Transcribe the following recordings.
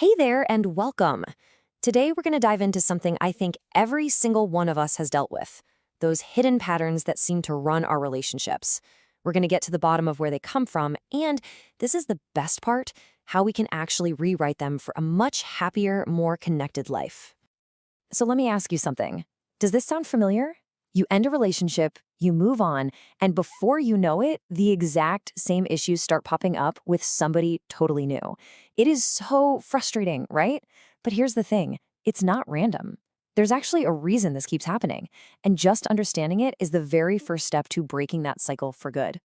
Hey there, and welcome. Today, we're going to dive into something I think every single one of us has dealt with, those hidden patterns that seem to run our relationships. We're going to get to the bottom of where they come from, and this is the best part, how we can actually rewrite them for a much happier, more connected life. So let me ask you something. Does this sound familiar? You end a relationship, you move on, and before you know it, the exact same issues start popping up with somebody totally new. It is so frustrating, right? But here's the thing, it's not random. There's actually a reason this keeps happening, and just understanding it is the very first step to breaking that cycle for good.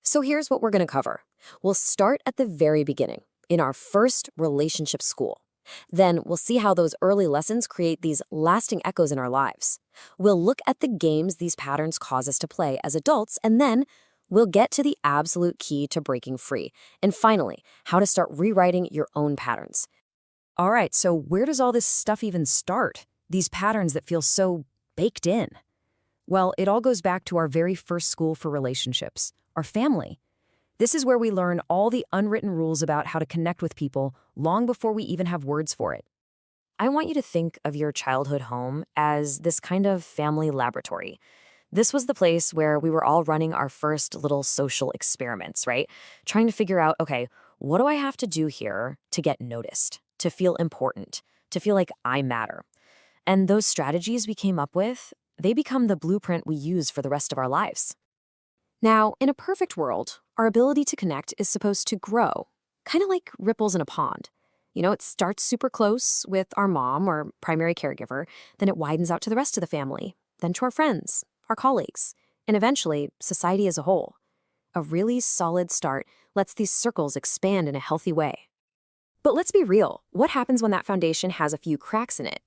So here's what we're going to cover. We'll start at the very beginning, in our first relationship school. Then we'll see how those early lessons create these lasting echoes in our lives. We'll look at the games these patterns cause us to play as adults, and then we'll get to the absolute key to breaking free. And finally, how to start rewriting your own patterns. All right, so where does all this stuff even start? These patterns that feel so baked in? Well, it all goes back to our very first school for relationships, our family. This is where we learn all the unwritten rules about how to connect with people long before we even have words for it. I want you to think of your childhood home as this kind of family laboratory. This was the place where we were all running our first little social experiments, right? Trying to figure out, okay, what do I have to do here to get noticed, to feel important, to feel like I matter? And those strategies we came up with, they become the blueprint we use for the rest of our lives. Now, in a perfect world, our ability to connect is supposed to grow, kind of like ripples in a pond. It starts super close with our mom or primary caregiver, then it widens out to the rest of the family, then to our friends, our colleagues, and eventually society as a whole. A really solid start lets these circles expand in a healthy way. But let's be real, what happens when that foundation has a few cracks in it?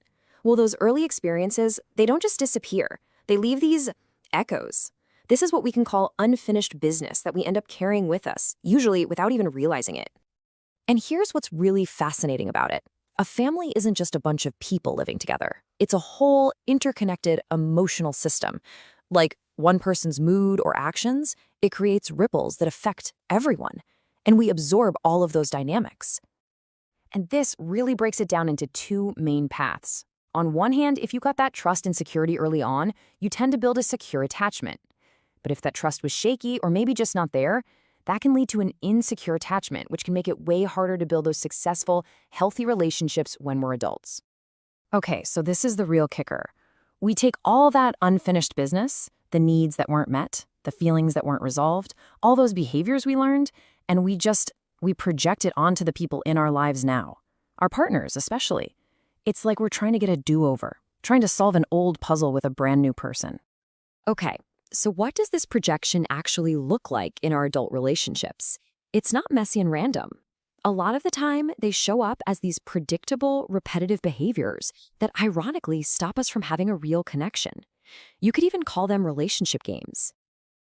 Well, those early experiences, they don't just disappear. They leave these echoes. This is what we can call unfinished business that we end up carrying with us, usually without even realizing it. And here's what's really fascinating about it. A family isn't just a bunch of people living together. It's a whole interconnected emotional system. Like one person's mood or actions, it creates ripples that affect everyone. And we absorb all of those dynamics. And this really breaks it down into two main paths. On one hand, if you got that trust and security early on, you tend to build a secure attachment. But if that trust was shaky or maybe just not there, that can lead to an insecure attachment, which can make it way harder to build those successful, healthy relationships when we're adults. Okay, so this is the real kicker. We take all that unfinished business, the needs that weren't met, the feelings that weren't resolved, all those behaviors we learned, and we project it onto the people in our lives now, our partners especially. It's like we're trying to get a do-over, trying to solve an old puzzle with a brand new person. Okay. So what does this projection actually look like in our adult relationships? It's not messy and random. A lot of the time, they show up as these predictable, repetitive behaviors that ironically stop us from having a real connection. You could even call them relationship games.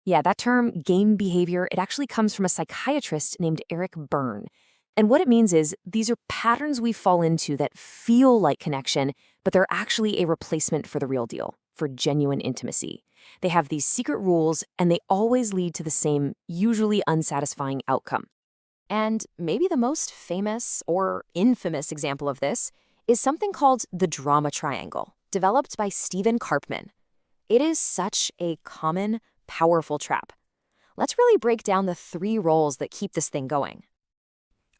Yeah, that term, game behavior, it actually comes from a psychiatrist named Eric Berne. And what it means is these are patterns we fall into that feel like connection, but they're actually a replacement for the real deal, for genuine intimacy. They have these secret rules, and they always lead to the same, usually unsatisfying outcome. And maybe the most famous or infamous example of this is something called the drama triangle, developed by Stephen Karpman. It is such a common, powerful trap. Let's really break down the three roles that keep this thing going.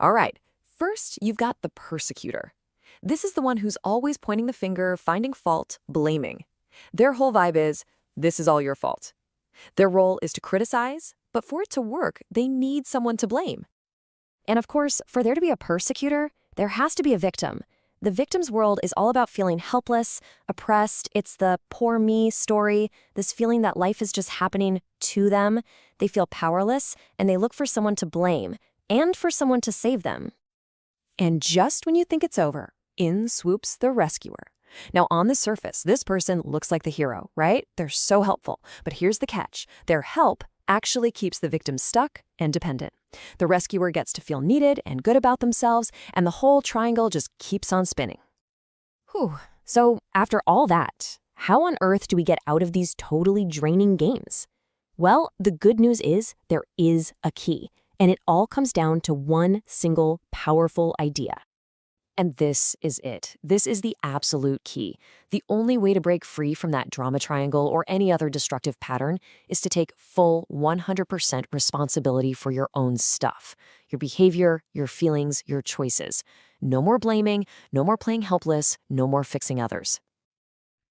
All right, first, you've got the persecutor. This is the one who's always pointing the finger, finding fault, blaming. Their whole vibe is, this is all your fault. Their role is to criticize, but for it to work, they need someone to blame. And of course, for there to be a persecutor, there has to be a victim. The victim's world is all about feeling helpless, oppressed. It's the poor me story, this feeling that life is just happening to them. They feel powerless, and they look for someone to blame and for someone to save them. And just when you think it's over, in swoops the rescuer. Now, on the surface, this person looks like the hero, right? They're so helpful. But here's the catch. Their help actually keeps the victim stuck and dependent. The rescuer gets to feel needed and good about themselves, and the whole triangle just keeps on spinning. Whew. So after all that, how on earth do we get out of these totally draining games? Well, the good news is there is a key, and it all comes down to one single powerful idea. And this is it. This is the absolute key. The only way to break free from that drama triangle or any other destructive pattern is to take full 100% responsibility for your own stuff, your behavior, your feelings, your choices. No more blaming, no more playing helpless, no more fixing others.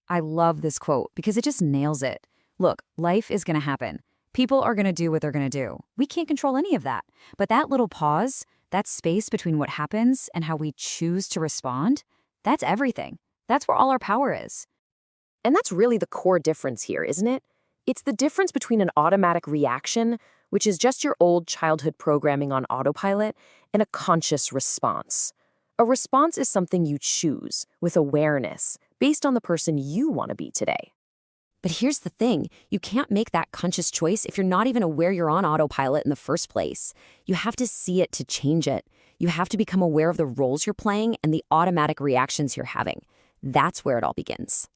I love this quote because it just nails it. Look, life is going to happen. People are going to do what they're going to do. We can't control any of that. But that little pause, that space between what happens and how we choose to respond, that's everything. That's where all our power is. And that's really the core difference here, isn't it? It's the difference between an automatic reaction, which is just your old childhood programming on autopilot, and a conscious response. A response is something you choose, with awareness, based on the person you want to be today. But here's the thing, you can't make that conscious choice if you're not even aware you're on autopilot in the first place. You have to see it to change it. You have to become aware of the roles you're playing and the automatic reactions you're having. That's where it all begins.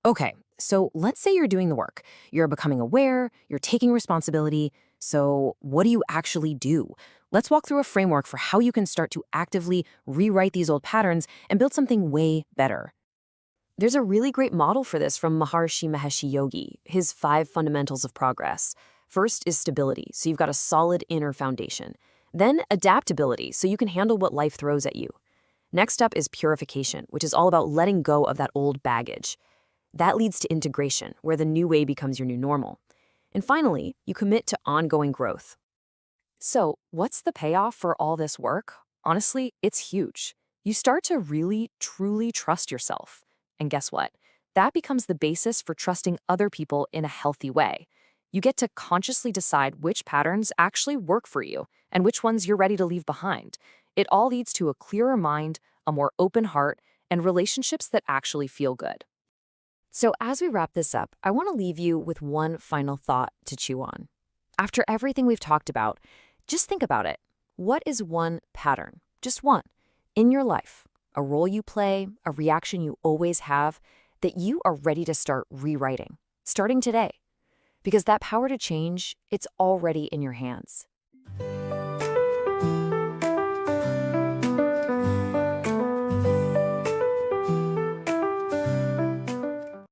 Okay, so let's say you're doing the work. You're becoming aware, you're taking responsibility. So what do you actually do? Let's walk through a framework for how you can start to actively rewrite these old patterns and build something way better. There's a really great model for this from Maharishi Mahesh Yogi, his 5 fundamentals of progress. First is stability, so you've got a solid inner foundation. Then adaptability, so you can handle what life throws at you. Next up is purification, which is all about letting go of that old baggage. That leads to integration, where the new way becomes your new normal. And finally, you commit to ongoing growth. So, what's the payoff for all this work? Honestly, it's huge. You start to really, truly trust yourself. And guess what? That becomes the basis for trusting other people in a healthy way. You get to consciously decide which patterns actually work for you and which ones you're ready to leave behind. It all leads to a clearer mind, a more open heart, and relationships that actually feel good. So as we wrap this up, I want to leave you with one final thought to chew on. After everything we've talked about, just think about it. What is one pattern, just one, in your life? A role you play, a reaction you always have, that you are ready to start rewriting, starting today. Because that power to change, it's already in your hands.